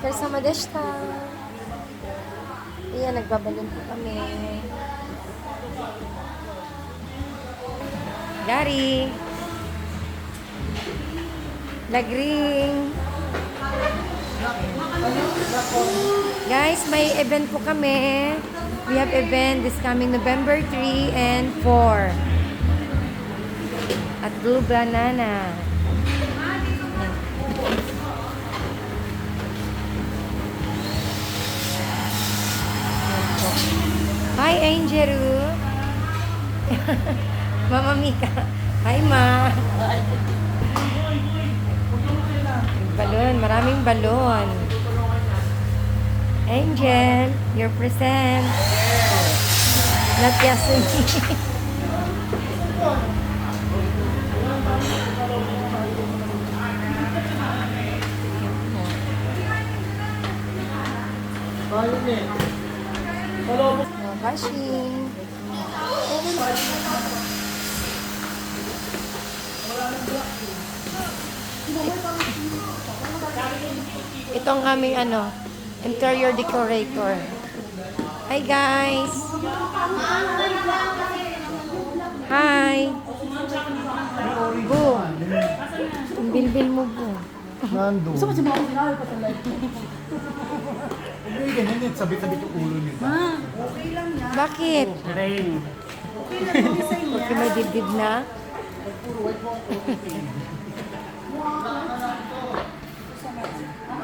Karsama deshita. Ayan, nagbabalon po kami. Dari. Lagring. Guys, may event po kami. We have event this coming November 3 and 4. At Blue Banana. Hi, Angel. Mama Mika. Hi, Ma. Balon. Maraming balon. Angel, your present. Not Yasuni. Bashing. Ito ang aming interior decorator. Hi guys. Hi. Bu. Ang bilbil mo, Bu. Nando. Gusto ko si Mama sinabi ko talaga. Hindi, ganyan yun. Sabit-sabit yung ulo niyo. Okay lang yan. Bakit? Rain. Okay lang yung design niya. Okay, may dibdib na. Puro white mo.